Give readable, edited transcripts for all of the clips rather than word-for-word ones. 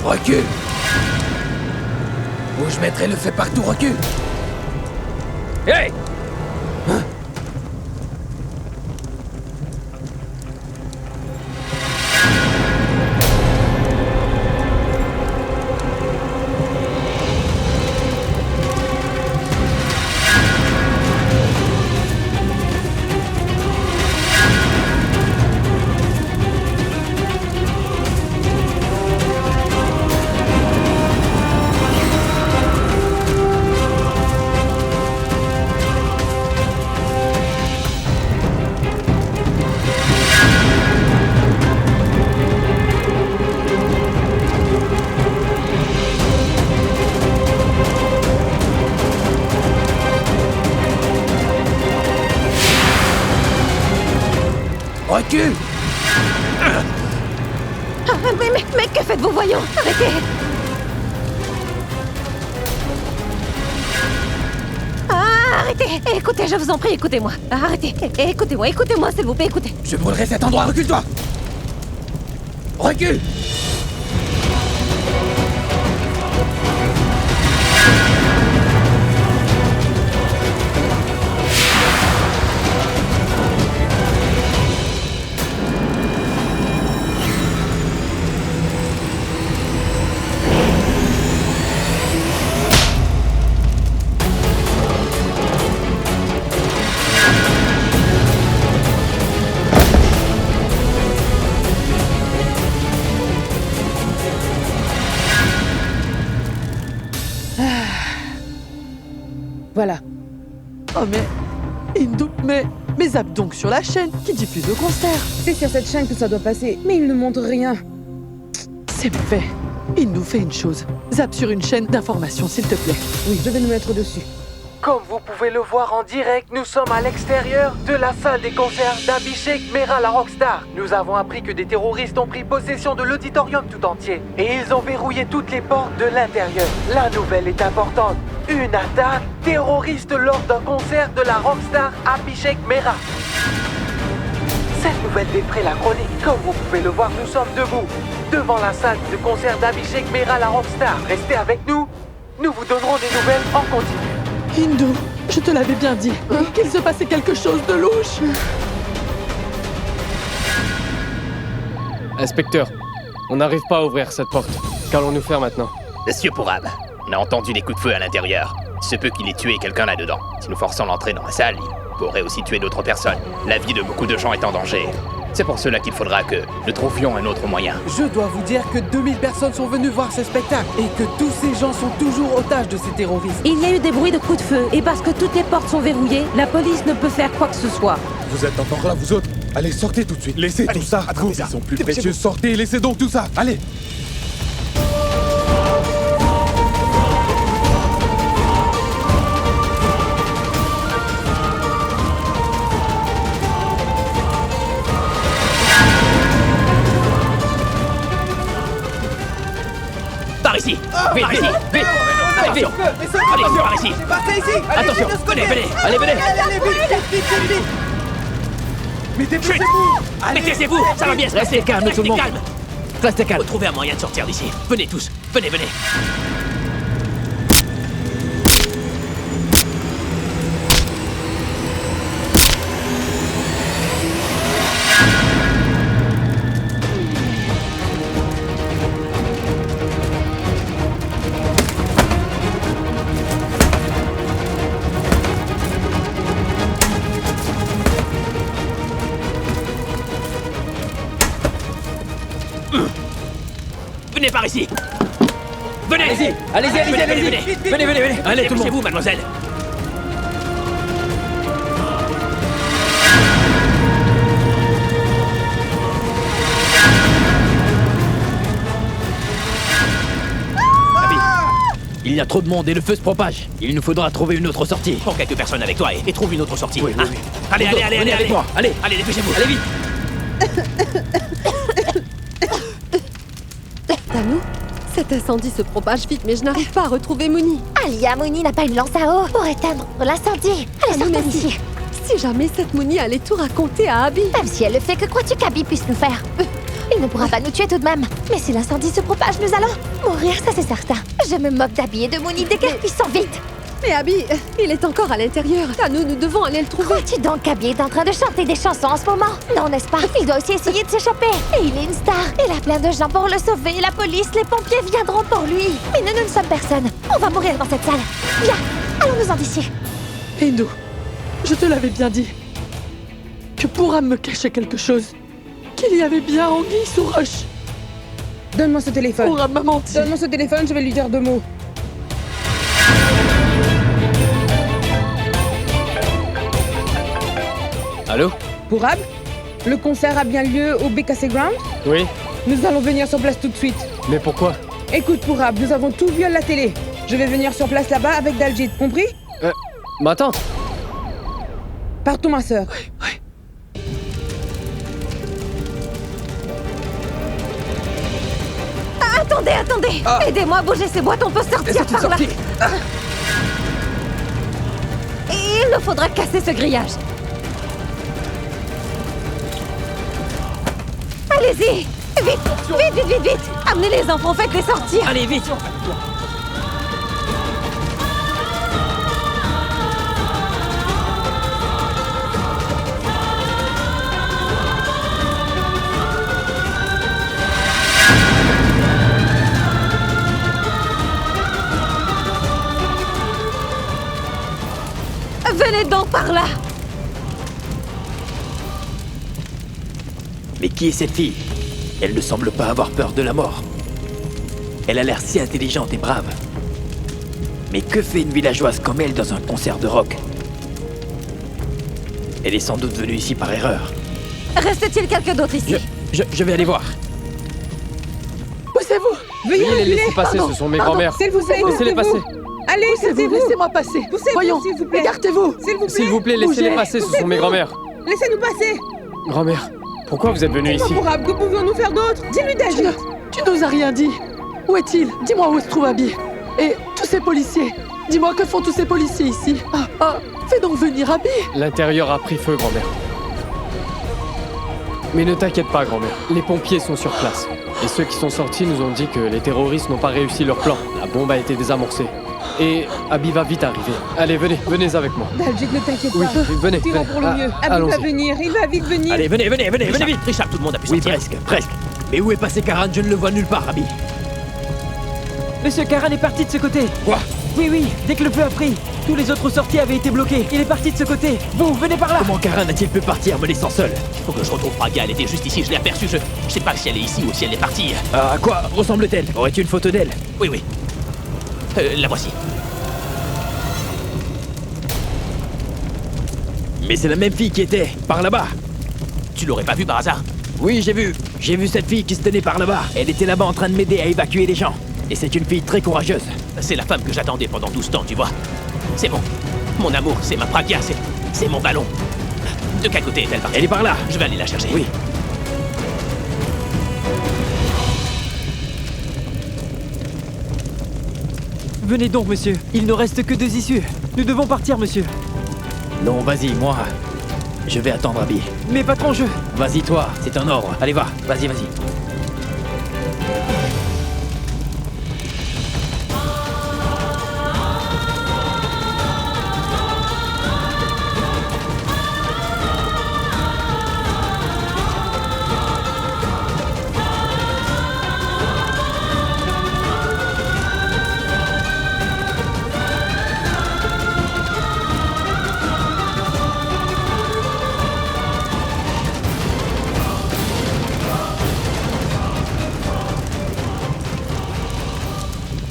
Recule. Ou je mettrai le feu partout, recule. Hey! Hein? Recule! Mais que faites-vous, voyons? Arrêtez! Arrêtez! Écoutez, je vous en prie, écoutez-moi. Arrêtez! Écoutez-moi, s'il vous plaît, écoutez. Je brûlerai cet endroit, recule-toi! Recule! Voilà. Oh mais... Hindu, mais zappe donc sur la chaîne qui diffuse le concert. C'est sur cette chaîne que ça doit passer, mais il ne montre rien. C'est fait. Il nous fait une chose. Zappe sur une chaîne d'information, s'il te plaît. Oui, je vais nous mettre dessus. Comme vous pouvez le voir en direct, nous sommes à l'extérieur de la salle des concerts d'Abhishek Mehra, la rockstar. Nous avons appris que des terroristes ont pris possession de l'auditorium tout entier. Et ils ont verrouillé toutes les portes de l'intérieur. La nouvelle est importante. Une attaque terroriste lors d'un concert de la rockstar Abhishek Mehra. Cette nouvelle défraie la chronique. Comme vous pouvez le voir, nous sommes debout, devant la salle de concert d'Abhishek Mehra, la rockstar. Restez avec nous. Nous vous donnerons des nouvelles en continu. Hindu, je te l'avais bien dit, qu'il se passait quelque chose de louche. Inspecteur, on n'arrive pas à ouvrir cette porte. Qu'allons-nous faire maintenant? Monsieur Pourab, on a entendu des coups de feu à l'intérieur. Il se peut qu'il ait tué quelqu'un là-dedans. Si nous forçons l'entrée dans la salle, il pourrait aussi tuer d'autres personnes. La vie de beaucoup de gens est en danger. C'est pour cela qu'il faudra que nous trouvions un autre moyen. Je dois vous dire que 2000 personnes sont venues voir ce spectacle et que tous ces gens sont toujours otages de ces terroristes. Il y a eu des bruits de coups de feu, et parce que toutes les portes sont verrouillées, la police ne peut faire quoi que ce soit. Vous êtes encore là, vous autres? Allez, sortez tout de suite. Laissez tout ça. Vous, ils sont plus précieux. Sortez, laissez donc tout ça. Allez. Par ici! Vite, par ici! Vite! Attention! Allez, par ici! Attention! Venez! Allez, venez! Mais dépêchez-vous! Mais taisez-vous! Ça va bien se passer! Calme, tout le monde! Calme! Restez calme! Faut trouver un moyen de sortir d'ici. Venez tous! Venez! Venez par ici! Venez! Allez-y! Venez! Allez, tout le monde! Vous, mademoiselle! Il y a trop de monde et le feu se propage. Il nous faudra trouver une autre sortie. Prends quelques personnes avec toi et trouve une autre sortie. Oui. Allez, Venez avec moi, allez! Allez, dépêchez-vous! Allez vite! Tanou, cet incendie se propage vite, mais je n'arrive pas à retrouver Mouni. Alia, Mouni n'a pas une lance à eau pour éteindre l'incendie. Allez, Tanou, sortons mais d'ici. si jamais cette Mouni allait tout raconter à Abby. Même si elle le fait, que crois-tu qu'Abby puisse nous faire? Il ne pourra pas nous tuer tout de même. Mais si l'incendie se propage, nous allons mourir, ça c'est certain. Je me moque d'Abby et de Mooney dès qu'ils sont vite. Mais Abby, il est encore à l'intérieur. À nous devons aller le trouver. Crois-tu donc qu'Abby est en train de chanter des chansons en ce moment? Non, n'est-ce pas? Il doit aussi essayer de s'échapper. Et il est une star. Il a plein de gens pour le sauver. La police, les pompiers viendront pour lui. Mais nous ne sommes personne. On va mourir dans cette salle. Viens, allons-nous-en d'ici. Et nous, je te l'avais bien dit. Que Pouram me cachait quelque chose. Qu'il y avait bien anguille sous roche. Donne-moi ce téléphone. Pouram m'a menti. Donne-moi ce téléphone, je vais lui dire 2 mots. Allô? Pourab, le concert a bien lieu au BKC Ground? Oui? Nous allons venir sur place tout de suite. Mais pourquoi? Écoute, Pourab, nous avons tout vu à la télé. Je vais venir sur place là-bas avec Daljit, compris? Ma tante? Partons, ma sœur. Attendez. Aidez-moi à bouger ces boîtes, on peut sortir par là. Et il nous faudra casser ce grillage. Allez-y. Vite. Amenez les enfants, faites-les sortir. Allez, vite. Venez donc par là. Mais qui est cette fille? Elle ne semble pas avoir peur de la mort. Elle a l'air si intelligente et brave. Mais que fait une villageoise comme elle dans un concert de rock? Elle est sans doute venue ici par erreur. Reste-t-il quelqu'un d'autre ici? Je vais aller voir. Poussez-vous. Veuillez Veuillez les reculer. laisser passer, ce sont mes grands-mères. S'il vous plaît, Laissez-les passer. Allez, Poussez-vous, poussez-vous. laissez-moi passer. Poussez-vous, Voyons, s'il vous plaît. écartez-vous. S'il vous plaît, laissez-les Bougez. passer, ce sont mes grands-mères. Laissez-nous passer. Grand-mère, pourquoi vous êtes venue ici? Pourab, que pouvons-nous faire d'autre? Dis-lui Daljit. Tu nous as rien dit. Où est-il? Dis-moi où se trouve Abby. Et tous ces policiers. Dis-moi que font tous ces policiers ici. Fais donc venir Abby. L'intérieur a pris feu, grand-mère. Mais ne t'inquiète pas, grand-mère. Les pompiers sont sur place. Et ceux qui sont sortis nous ont dit que les terroristes n'ont pas réussi leur plan. La bombe a été désamorcée. Et Abby va vite arriver. Allez, venez avec moi. Daljit, ne t'inquiète Oui, pas. venez. Tout ira pour le mieux. Abby va Allons-y. venir, il va vite venir. Allez, venez vite. Richard, tout le monde a pu Oui, sortir. presque. Mais où est passé Karan? Je ne le vois nulle part, Abby. Monsieur Karan est parti de ce côté. Quoi? Oui, dès que le feu a pris, tous les autres sorties avaient été bloqués. Il est parti de ce côté. Vous, venez par là. Comment Karan a-t-il pu partir, me laissant seul? Faut que je retrouve Praga, elle était juste ici, je l'ai aperçue. Je sais pas si elle est ici ou si elle est partie. À quoi ressemble-t-elle? Aurais-tu une photo d'elle? Oui. La voici. Mais c'est la même fille qui était par là-bas. Tu l'aurais pas vue par hasard? Oui, j'ai vu. J'ai vu cette fille qui se tenait par là-bas. Elle était là-bas en train de m'aider à évacuer les gens. Et c'est une fille très courageuse. C'est la femme que j'attendais pendant 12 ans, tu vois. C'est bon. Mon amour, c'est ma Praga, c'est mon ballon. De quel côté est-elle partie? Elle est par là. Je vais aller la chercher. Oui. Venez donc, monsieur. Il ne reste que 2 issues. Nous devons partir, monsieur. Non, vas-y, moi. Je vais attendre Abby. Mais patron, Vas-y, toi, c'est un ordre. Allez, va. Vas-y.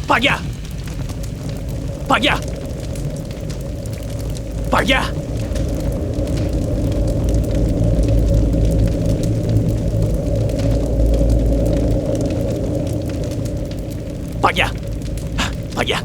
Praga! Praga! Praga! Praga! Praga!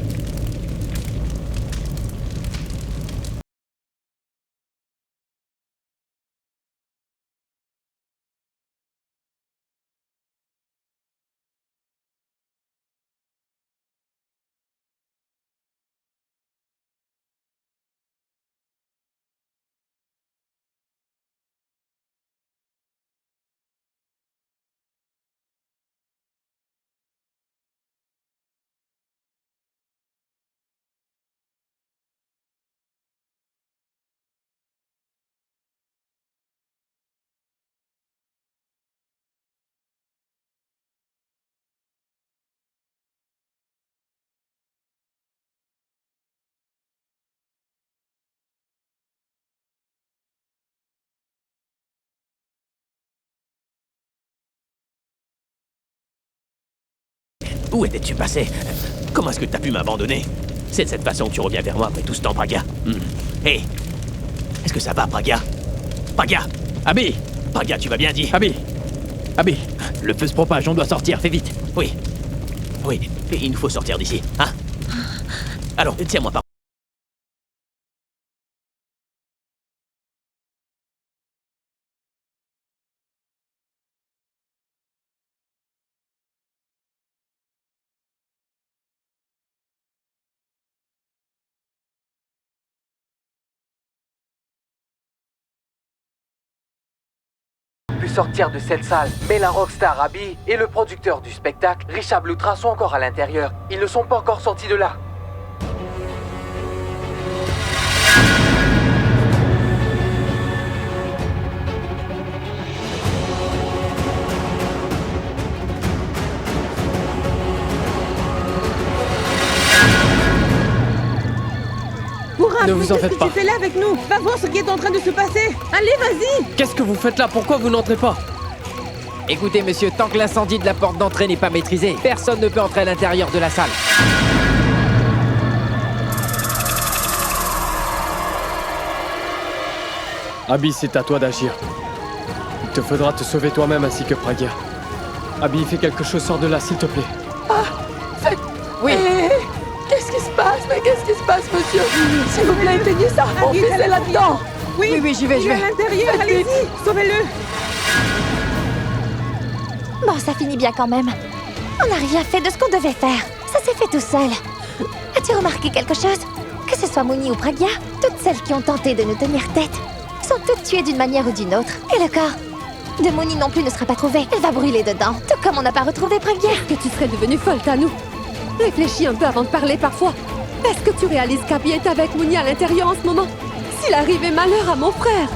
Où étais-tu passé? Comment est-ce que t'as pu m'abandonner? C'est de cette façon que tu reviens vers moi après tout ce temps, Praga. Hé! Est-ce que ça va, Praga? Praga! Abby! Praga, tu vas bien dit? Abby! Abby! Le feu se propage, on doit sortir, fais vite! Oui. Oui, il nous faut sortir d'ici, hein? Allons, tiens-moi par... Pu sortir de cette salle, mais la rockstar Abby et le producteur du spectacle, Richard Blutra, sont encore à l'intérieur. Ils ne sont pas encore sortis de là. Mourad, Ne vous en qu'est-ce faites que pas. tu fais là avec nous? Va voir ce qui est en train de se passer. Allez, vas-y. Qu'est-ce que vous faites là? Pourquoi vous n'entrez pas? Écoutez, monsieur, tant que l'incendie de la porte d'entrée n'est pas maîtrisé, personne ne peut entrer à l'intérieur de la salle. Abby, c'est à toi d'agir. Il te faudra te sauver toi-même ainsi que Praga. Abby, fais quelque chose, sors de là, s'il te plaît. Oui. Qu'est-ce qui se passe? Mais qu'est-ce qui se passe, monsieur? S'il vous plaît, éteignez ça. Mon fils est là-dedans. Oui, j'y vais, il est à l'intérieur, Faites vite. allez-y. Sauvez-le. Bon, ça finit bien quand même. On n'a rien fait de ce qu'on devait faire. Ça s'est fait tout seul. As-tu remarqué quelque chose? Que ce soit Mouni ou Praga, toutes celles qui ont tenté de nous tenir tête sont toutes tuées d'une manière ou d'une autre. Et le corps de Mouni non plus ne sera pas trouvé. Elle va brûler dedans. Tout comme on n'a pas retrouvé Praga. Que tu serais devenue folle, Tanou. Réfléchis un peu avant de parler parfois. Est-ce que tu réalises qu'Abby est avec Mouni à l'intérieur en ce moment? S'il arrivait malheur à mon frère!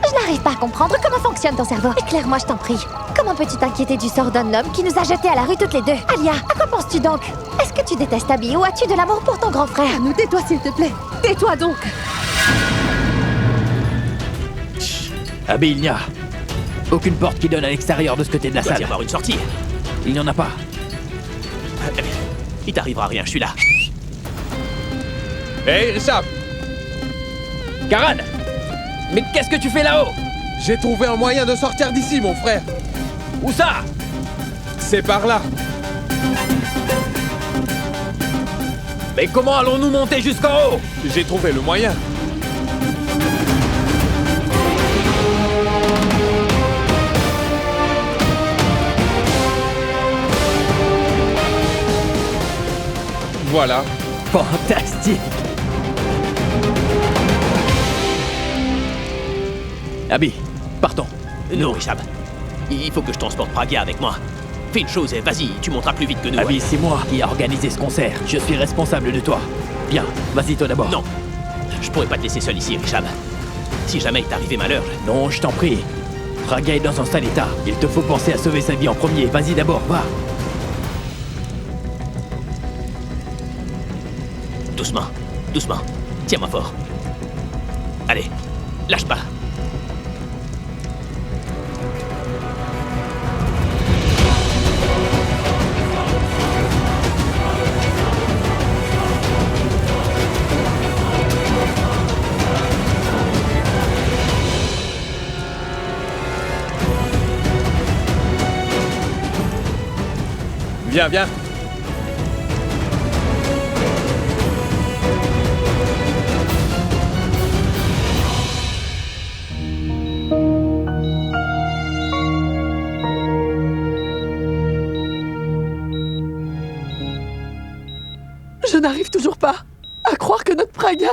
Je n'arrive pas à comprendre comment fonctionne ton cerveau. Éclaire-moi, je t'en prie. Comment peux-tu t'inquiéter du sort d'un homme qui nous a jetés à la rue toutes les deux? Alia, à quoi penses-tu donc? Est-ce que tu détestes Abby ou as-tu de l'amour pour ton grand frère? Tanou, tais-toi s'il te plaît. Tais-toi donc! Abby, il n'y a aucune porte qui donne à l'extérieur de ce côté de la Il doit y salle. avoir une sortie. Il n'y en a pas. Il t'arrivera rien, je suis là. Hé, Richard! Karan! Mais qu'est-ce que tu fais là-haut? J'ai trouvé un moyen de sortir d'ici, mon frère! Où ça? C'est par là! Mais comment allons-nous monter jusqu'en haut? J'ai trouvé le moyen! Voilà. Fantastique! Abby, partons. Non, Richard. Il faut que je transporte Praga avec moi. Fais une chose et vas-y, tu monteras plus vite que nous. Abby, c'est moi qui ai organisé ce concert. Je suis responsable de toi. Bien, vas-y toi d'abord. Non, je pourrais pas te laisser seul ici, Richard. Si jamais il t'arrivait malheur, Non, je t'en prie. Praga est dans un sale état. Il te faut penser à sauver sa vie en premier. Vas-y d'abord, va. doucement, doucement. Tiens-moi fort. Allez, lâche pas. Viens, viens! Je n'arrive toujours pas à croire que notre Praga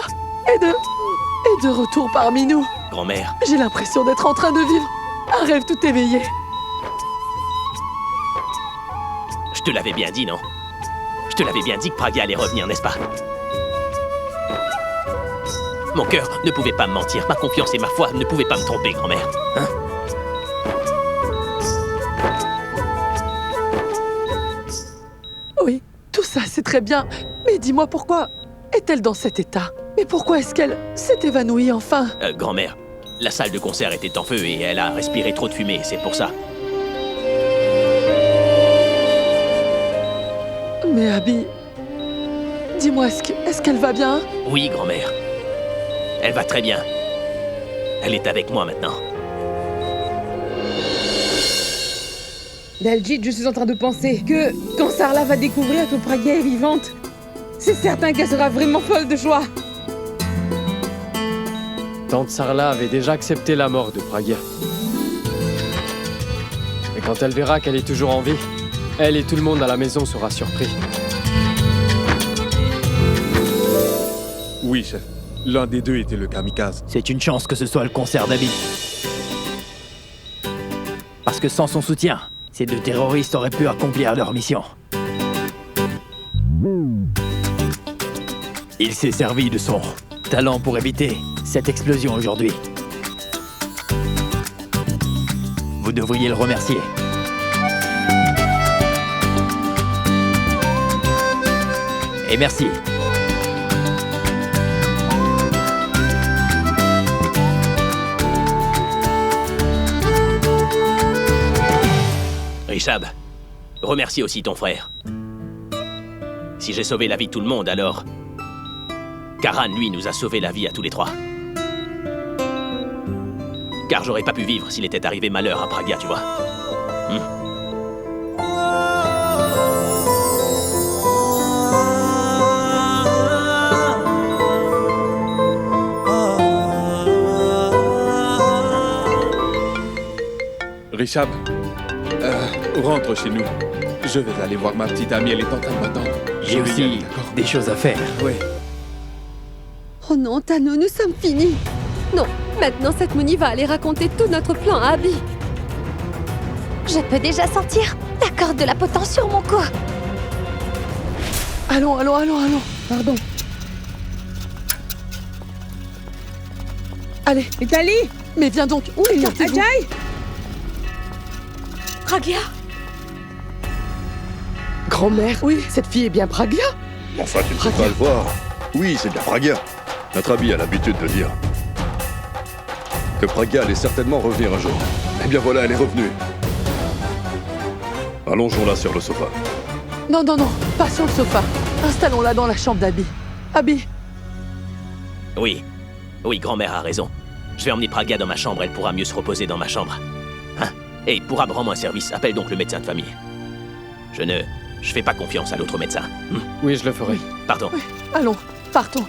est de retour parmi nous. Grand-mère, J'ai l'impression d'être en train de vivre un rêve tout éveillé. je te l'avais bien dit, non? Je te l'avais bien dit que Praga allait revenir, n'est-ce pas? Mon cœur ne pouvait pas me mentir. Ma confiance et ma foi ne pouvaient pas me tromper, grand-mère. Hein? Oui, tout ça c'est très bien. Mais dis-moi pourquoi est-elle dans cet état? Mais pourquoi est-ce qu'elle s'est évanouie enfin? Grand-mère, la salle de concert était en feu et elle a respiré trop de fumée, c'est pour ça. Mais Abby... Dis-moi, est-ce qu'elle va bien? Oui, grand-mère. Elle va très bien. Elle est avec moi maintenant. Daljit, je suis en train de penser que quand Sarla va découvrir que Pragya est vivante, c'est certain qu'elle sera vraiment folle de joie. Tante Sarla avait déjà accepté la mort de Pragya. Et quand elle verra qu'elle est toujours en vie, elle et tout le monde à la maison sera surpris. Oui, chef. L'un des deux était le kamikaze. C'est une chance que ce soit le concert d'Abby. Parce que sans son soutien, ces deux terroristes auraient pu accomplir leur mission. Il s'est servi de son talent pour éviter cette explosion aujourd'hui. Vous devriez le remercier. Et merci. Richab, remercie aussi ton frère. Si j'ai sauvé la vie de tout le monde, alors... Karan, lui, nous a sauvé la vie à tous les trois. Car j'aurais pas pu vivre s'il était arrivé malheur à Pragya, tu vois. Richab, rentre chez nous. Je vais aller voir ma petite amie, elle est en train de m'attendre. J'ai aussi des choses à faire. Oui. Oh non, Tano, nous sommes finis. Non, maintenant cette Mouni va aller raconter tout notre plan à Abby. Je peux déjà sentir la corde de la potence sur mon cou. Allons. Pardon. Allez, Italie. mais viens donc. Où écartez-vous? Ajay. Pragya. Grand-mère, oui, cette fille est bien Pragya. Enfin, tu ne peux pas le voir. Oui, c'est bien Pragya. Notre ami a l'habitude de dire que Pragya allait certainement revenir un jour. Eh bien voilà, elle est revenue. Allongeons-la sur le sofa. Non, pas sur le sofa. Installons-la dans la chambre d'Abby. Abby, Oui, grand-mère a raison. Je vais emmener Pragya dans ma chambre, elle pourra mieux se reposer dans ma chambre. Hein? Et pour rendre un service, appelle donc le médecin de famille. Je fais pas confiance à l'autre médecin. Oui, je le ferai. Pardon. oui, allons, partons.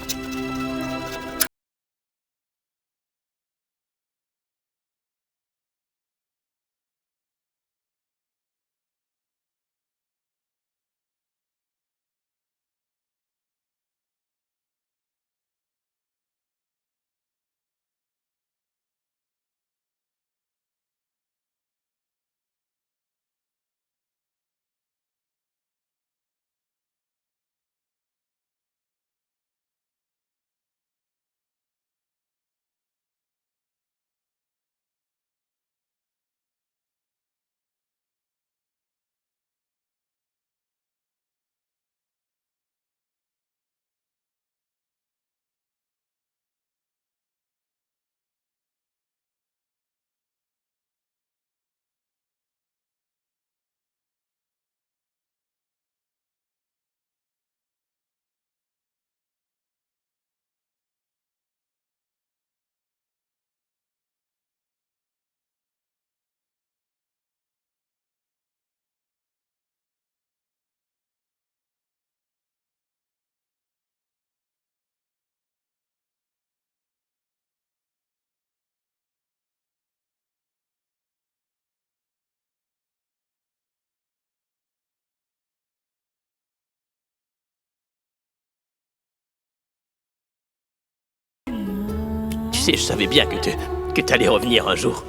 Je savais bien que t'allais revenir un jour.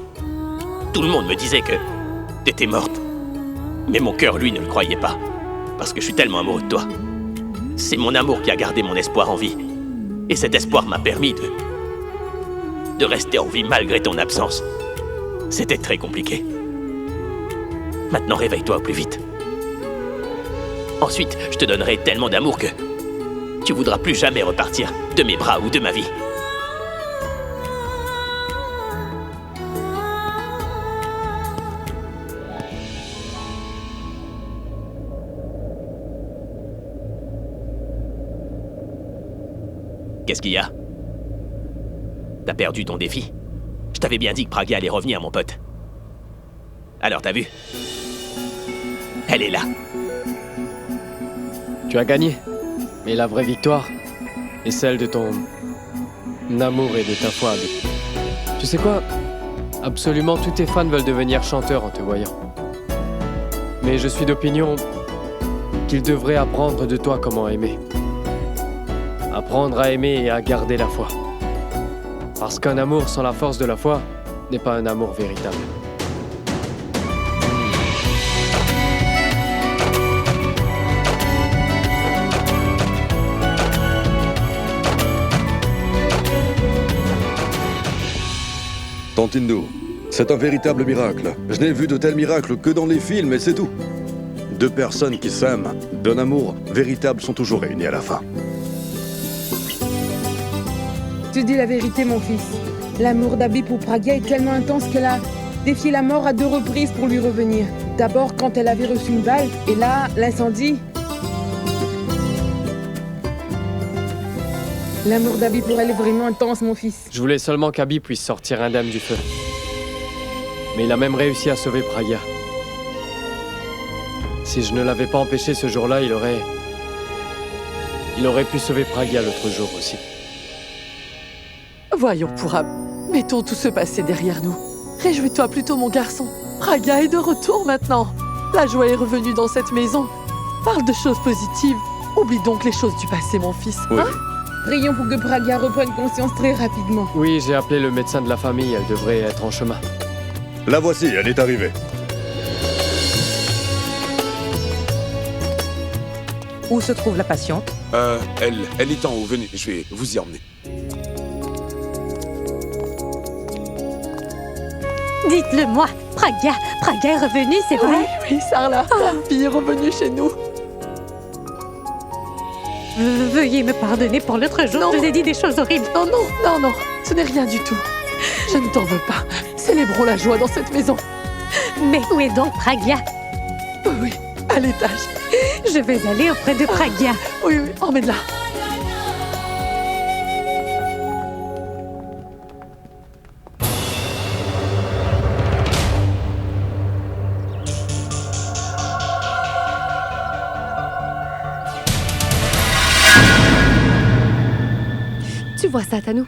Tout le monde me disait que t'étais morte. Mais mon cœur, lui, ne le croyait pas. Parce que je suis tellement amoureux de toi. C'est mon amour qui a gardé mon espoir en vie. Et cet espoir m'a permis de rester en vie malgré ton absence. C'était très compliqué. Maintenant, réveille-toi au plus vite. Ensuite, je te donnerai tellement d'amour que tu voudras plus jamais repartir de mes bras ou de ma vie. Qu'est-ce qu'il y a? T'as perdu ton défi? Je t'avais bien dit que Pragya allait revenir, mon pote. Alors, t'as vu? Elle est là. Tu as gagné. Mais la vraie victoire est celle de ton amour et de ta foi, Abby. Tu sais quoi? Absolument tous tes fans veulent devenir chanteurs en te voyant. Mais je suis d'opinion qu'ils devraient apprendre de toi comment aimer. Apprendre à aimer et à garder la foi. Parce qu'un amour sans la force de la foi n'est pas un amour véritable. Tante Hindu, c'est un véritable miracle. Je n'ai vu de tels miracles que dans les films et c'est tout. Deux personnes qui s'aiment, d'un amour véritable, sont toujours réunies à la fin. Tu dis la vérité, mon fils. L'amour d'Abby pour Pragya est tellement intense qu'elle a défié la mort à 2 reprises pour lui revenir. D'abord quand elle avait reçu une balle, et là, l'incendie. L'amour d'Abby pour elle est vraiment intense, mon fils. Je voulais seulement qu'Abby puisse sortir indemne du feu. Mais il a même réussi à sauver Pragya. Si je ne l'avais pas empêché ce jour-là, il aurait pu sauver Pragya l'autre jour aussi. Voyons, Purab, mettons tout ce passé derrière nous. Réjouis-toi plutôt, mon garçon. Pragya est de retour maintenant. La joie est revenue dans cette maison. Parle de choses positives. Oublie donc les choses du passé, mon fils. Oui. Hein? Prions pour que Pragya reprenne conscience très rapidement. Oui, j'ai appelé le médecin de la famille, elle devrait être en chemin. La voici, elle est arrivée. Où se trouve la patiente? Elle est en haut, venez, je vais vous y emmener. Dites-le-moi, Pragya est revenue, c'est vrai? Oui, Sarla, ta fille est revenue chez nous. Veuillez me pardonner pour l'autre jour, Non. je vous ai dit des choses horribles. Non, ce n'est rien du tout. Je ne t'en veux pas. Célébrons la joie dans cette maison. Mais où est donc Pragya? Oui, à l'étage. Je vais aller auprès de Pragya. Oui, emmène-la. Tu vois ça, Tanu?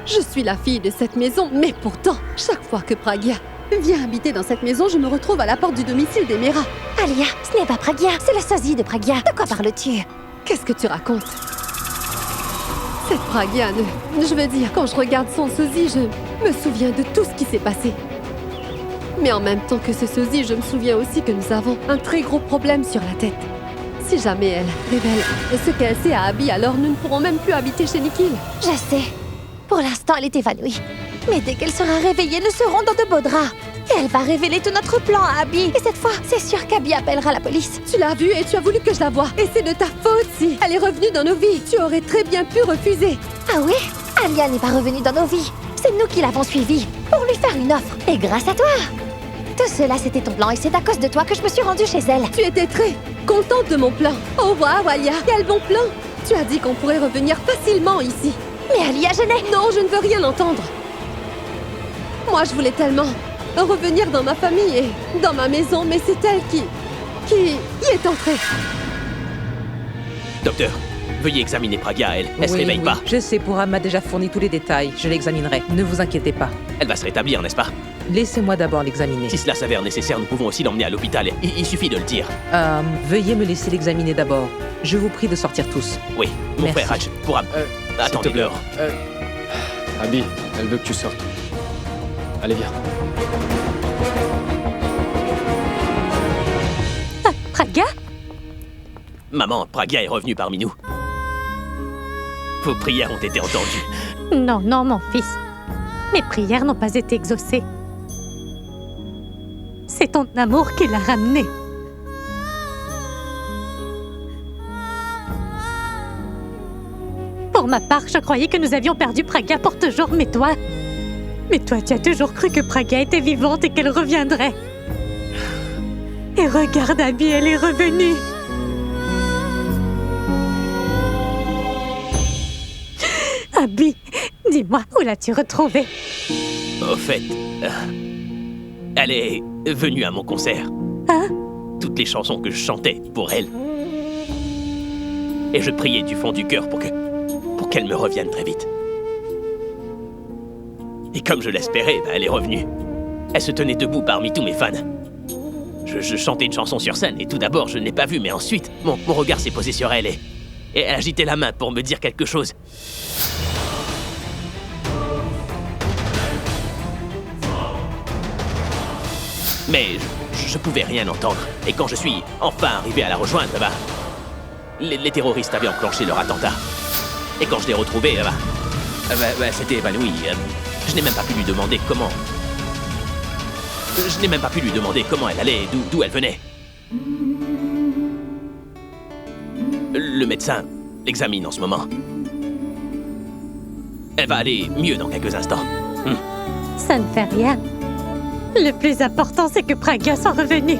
Je suis la fille de cette maison, mais pourtant, chaque fois que Pragya vient habiter dans cette maison, je me retrouve à la porte du domicile des Mera. Alia, ce n'est pas Pragya, c'est le sosie de Pragya. De quoi parles-tu? Qu'est-ce que tu racontes? Cette Pragya, je veux dire, quand je regarde son sosie, je me souviens de tout ce qui s'est passé. Mais en même temps que ce sosie, je me souviens aussi que nous avons un très gros problème sur la tête. Si jamais elle révèle ce qu'elle sait à Abby, alors nous ne pourrons même plus habiter chez Nikhil. Je sais. Pour l'instant, elle est évanouie. Mais dès qu'elle sera réveillée, nous serons dans de beaux draps. Et elle va révéler tout notre plan à Abby. Et cette fois, c'est sûr qu'Abby appellera la police. Tu l'as vue et tu as voulu que je la voie. Et c'est de ta faute si elle est revenue dans nos vies. Tu aurais très bien pu refuser. Ah oui? Alia n'est pas revenue dans nos vies. C'est nous qui l'avons suivie pour lui faire une offre. Et grâce à toi. Tout cela, c'était ton plan et c'est à cause de toi que je me suis rendue chez elle. Tu étais très contente de mon plan. Oh waouh, Alia, quel bon plan. Tu as dit qu'on pourrait revenir facilement ici. Mais Alia, je n'ai... Non, je ne veux rien entendre. Moi, je voulais tellement revenir dans ma famille et dans ma maison, mais c'est elle qui y est entrée. Docteur, veuillez examiner Pragya, elle se réveille pas. Je sais, Purab m'a déjà fourni tous les détails. Je l'examinerai. Ne vous inquiétez pas. Elle va se rétablir, n'est-ce pas? Laissez-moi d'abord l'examiner. Si cela s'avère nécessaire, nous pouvons aussi l'emmener à l'hôpital. Il suffit de le dire. Veuillez me laisser l'examiner d'abord. Je vous prie de sortir tous. Oui, mon Merci. frère Raj, Purab. Attendez, s'il te plaît. dehors. Abby, elle veut que tu sortes. Allez, viens. Pragya? Maman, Pragya est revenue parmi nous. Vos prières ont été entendues. Non, non, mon fils. Mes prières n'ont pas été exaucées. C'est ton amour qui l'a ramenée. Pour ma part, je croyais que nous avions perdu Pragya pour toujours, mais toi, tu as toujours cru que Pragya était vivante et qu'elle reviendrait. Et regarde, Abby, elle est revenue. Abby, dis-moi, où l'as-tu retrouvée? Au fait, elle est venue à mon concert. Hein? Toutes les chansons que je chantais pour elle. Et je priais du fond du cœur pour qu'elle me revienne très vite. Et comme je l'espérais, elle est revenue. Elle se tenait debout parmi tous mes fans. Je chantais une chanson sur scène et tout d'abord, je ne l'ai pas vue, mais ensuite, mon regard s'est posé sur elle et elle agitait la main pour me dire quelque chose. Mais je pouvais rien entendre. Et quand je suis enfin arrivé à la rejoindre, les terroristes avaient enclenché leur attentat. Et quand je l'ai retrouvée, elle s'était évanouie. Je n'ai même pas pu lui demander comment... Je n'ai même pas pu lui demander comment elle allait et d'où elle venait. Le médecin l'examine en ce moment. Elle va aller mieux dans quelques instants. Ça ne fait rien. Le plus important, c'est que Pragya soit revenu.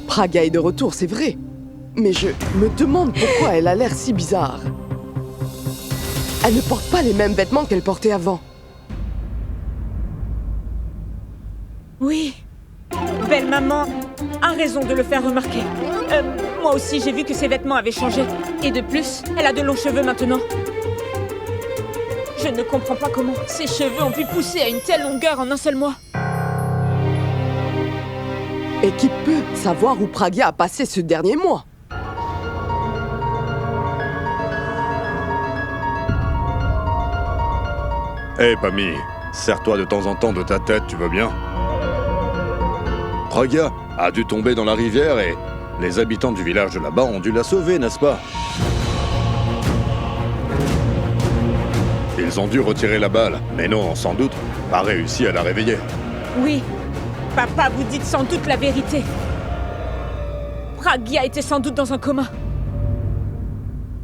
Pragya est de retour, c'est vrai. Mais je me demande pourquoi elle a l'air si bizarre. Elle ne porte pas les mêmes vêtements qu'elle portait avant. Oui. Belle maman a raison de le faire remarquer. Moi aussi, j'ai vu que ses vêtements avaient changé. Et de plus, elle a de longs cheveux maintenant. Je ne comprends pas comment ses cheveux ont pu pousser à une telle longueur en un seul mois. Et qui peut savoir où Pragya a passé ce dernier mois? Hé, Pammy, serre-toi de temps en temps de ta tête, tu veux bien? Pragya a dû tomber dans la rivière et les habitants du village de là-bas ont dû la sauver, n'est-ce pas? Ils ont dû retirer la balle, mais non, sans doute, pas réussi à la réveiller. Oui. Papa, vous dites sans doute la vérité. Pragya était sans doute dans un coma.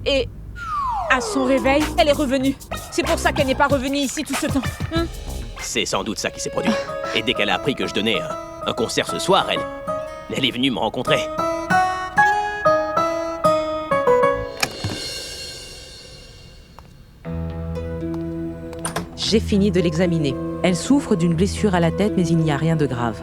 Et à son réveil, elle est revenue. C'est pour ça qu'elle n'est pas revenue ici tout ce temps. C'est sans doute ça qui s'est produit. Et dès qu'elle a appris que je donnais un concert ce soir, elle est venue me rencontrer. J'ai fini de l'examiner. Elle souffre d'une blessure à la tête, mais il n'y a rien de grave.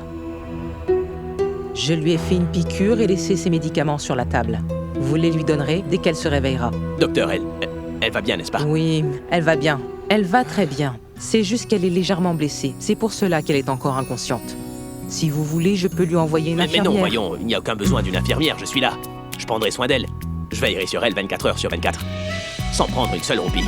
Je lui ai fait une piqûre et laissé ses médicaments sur la table. Vous les lui donnerez dès qu'elle se réveillera. Docteur, elle va bien, n'est-ce pas? Oui, elle va bien. Elle va très bien. C'est juste qu'elle est légèrement blessée. C'est pour cela qu'elle est encore inconsciente. Si vous voulez, je peux lui envoyer une infirmière. Mais non, voyons, il n'y a aucun besoin d'une infirmière, je suis là. Je prendrai soin d'elle. Je veillerai sur elle 24 heures sur 24. Sans prendre une seule roupie.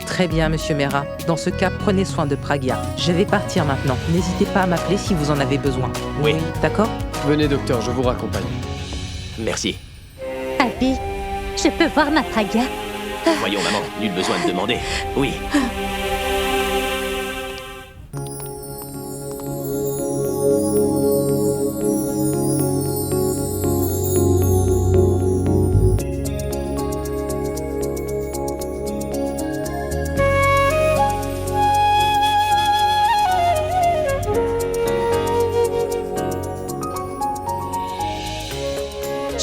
Très bien, Monsieur Mera. Dans ce cas, prenez soin de Pragya. Je vais partir maintenant. N'hésitez pas à m'appeler si vous en avez besoin. Oui. D'accord? Venez, docteur, je vous raccompagne. Merci. Abby, je peux voir ma Pragya? Voyons, maman, nul besoin de demander. Oui.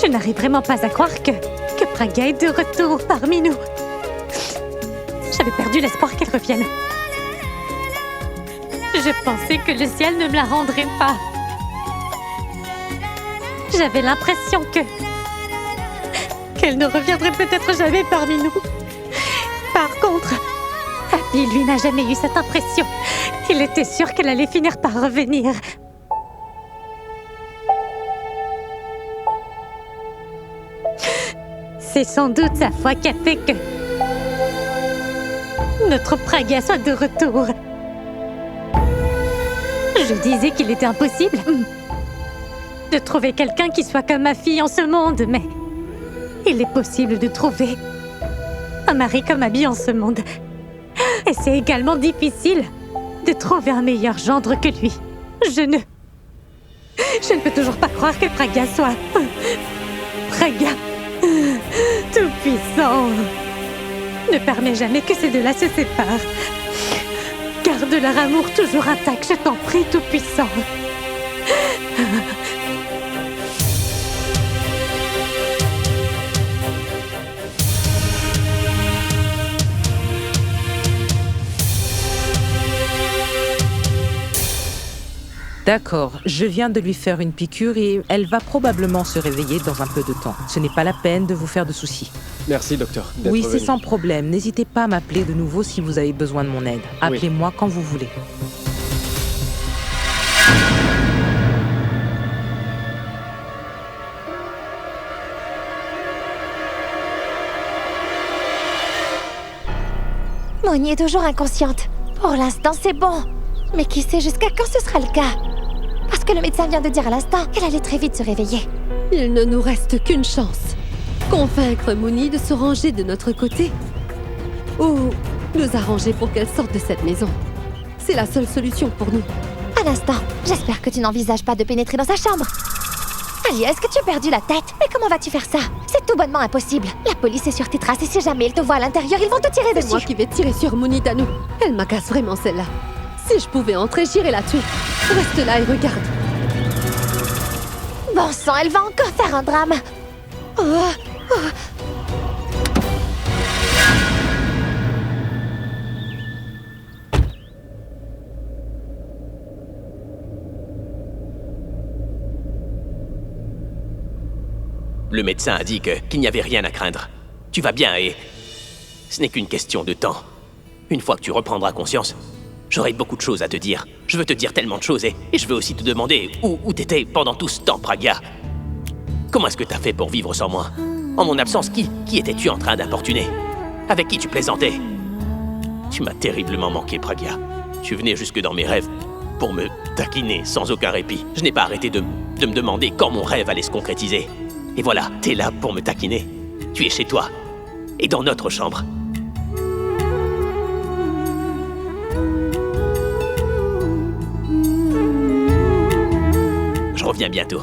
Je n'arrive vraiment pas à croire que Pragya est de retour parmi nous. J'avais perdu l'espoir qu'elle revienne. Je pensais que le ciel ne me la rendrait pas. J'avais l'impression qu'elle ne reviendrait peut-être jamais parmi nous. Par contre, Abby, lui, n'a jamais eu cette impression. Il était sûr qu'elle allait finir par revenir. C'est sans doute sa foi qui a fait que notre Pragya soit de retour. Je disais qu'il était impossible de trouver quelqu'un qui soit comme ma fille en ce monde, mais il est possible de trouver un mari comme Abby en ce monde. Et c'est également difficile de trouver un meilleur gendre que lui. Je ne peux toujours pas croire que Pragya soit Praga, tout-puissant, ne permets jamais que ces deux-là se séparent. Garde leur amour toujours intact, je t'en prie, tout-puissant. D'accord, je viens de lui faire une piqûre et elle va probablement se réveiller dans un peu de temps. Ce n'est pas la peine de vous faire de soucis. Merci, docteur. d'être Oui, c'est venu. sans problème. N'hésitez pas à m'appeler de nouveau si vous avez besoin de mon aide. Appelez-moi quand vous voulez. Moni est toujours inconsciente. Pour l'instant, c'est bon. Mais qui sait jusqu'à quand ce sera le cas? Parce que le médecin vient de dire à l'instant qu'elle allait très vite se réveiller. Il ne nous reste qu'une chance. Convaincre Moni de se ranger de notre côté. Ou nous arranger pour qu'elle sorte de cette maison. C'est la seule solution pour nous. Un instant, j'espère que tu n'envisages pas de pénétrer dans sa chambre. Alia, est-ce que tu as perdu la tête? Mais comment vas-tu faire ça? C'est tout bonnement impossible. La police est sur tes traces et si jamais ils te voient à l'intérieur, ils vont te tirer dessus. C'est moi qui vais tirer sur Moni Danou. Elle m'agace vraiment celle-là. Si je pouvais entrer, j'irais la tuer. Reste là et regarde. Bon sang, elle va encore faire un drame. Oh, oh. Le médecin a dit qu'il n'y avait rien à craindre. Tu vas bien et... ce n'est qu'une question de temps. Une fois que tu reprendras conscience, j'aurai beaucoup de choses à te dire. Je veux te dire tellement de choses et je veux aussi te demander où t'étais pendant tout ce temps, Praga. Comment est-ce que t'as fait pour vivre sans moi? En mon absence, qui étais-tu en train d'importuner? Avec qui tu plaisantais? Tu m'as terriblement manqué, Praga. Tu venais jusque dans mes rêves pour me taquiner sans aucun répit. Je n'ai pas arrêté de me demander quand mon rêve allait se concrétiser. Et voilà, t'es là pour me taquiner. Tu es chez toi. Et dans notre chambre. Je reviens bientôt.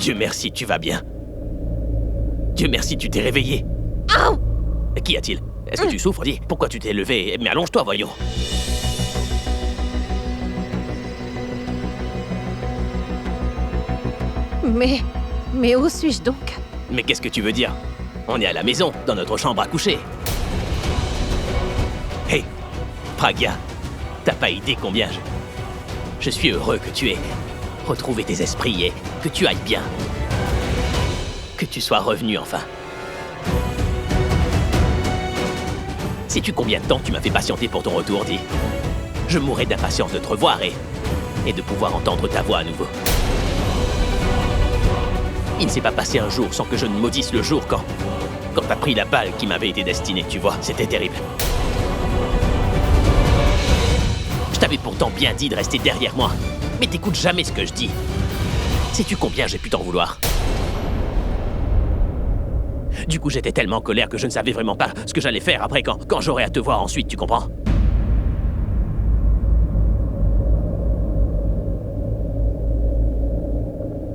Dieu merci, tu vas bien. Dieu merci, tu t'es réveillé. Qu'y a-t-il? Est-ce que tu souffres? Dis, pourquoi tu t'es levé? Mais allonge-toi, voyons. Mais où suis-je donc? Mais qu'est-ce que tu veux dire? On est à la maison, dans notre chambre à coucher. Hé, Pragya, t'as pas idée combien je suis heureux que tu aies retrouvé tes esprits et que tu ailles bien. Que tu sois revenu enfin. Sais-tu combien de temps tu m'as fait patienter pour ton retour, dis? Je mourrais d'impatience de te revoir et de pouvoir entendre ta voix à nouveau. Il ne s'est pas passé un jour sans que je ne maudisse le jour quand t'as pris la balle qui m'avait été destinée, tu vois. C'était terrible. Je t'avais pourtant bien dit de rester derrière moi, mais t'écoutes jamais ce que je dis. Sais-tu combien j'ai pu t'en vouloir? Du coup, j'étais tellement en colère que je ne savais vraiment pas ce que j'allais faire après quand j'aurais à te voir ensuite, tu comprends?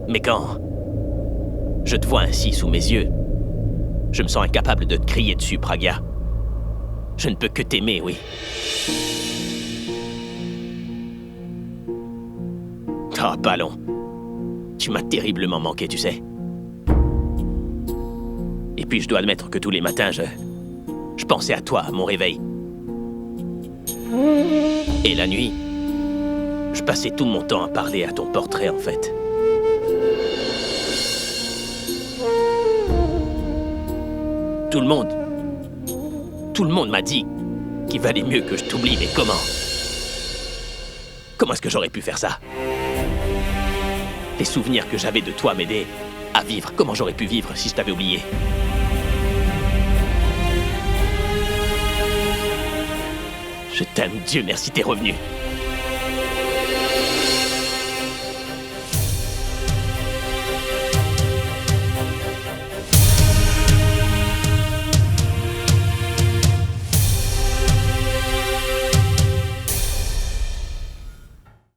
Mais quand je te vois ainsi sous mes yeux, je me sens incapable de te crier dessus, Pragya. Je ne peux que t'aimer, oui. Oh, Ballon. Tu m'as terriblement manqué, tu sais. Et puis je dois admettre que tous les matins, je pensais à toi, à mon réveil. Et la nuit, je passais tout mon temps à parler à ton portrait, en fait. Tout le monde m'a dit qu'il valait mieux que je t'oublie, mais comment? Comment est-ce que j'aurais pu faire ça? Les souvenirs que j'avais de toi m'aidaient à vivre. Comment j'aurais pu vivre si je t'avais oublié? Je t'aime, Dieu merci, t'es revenu.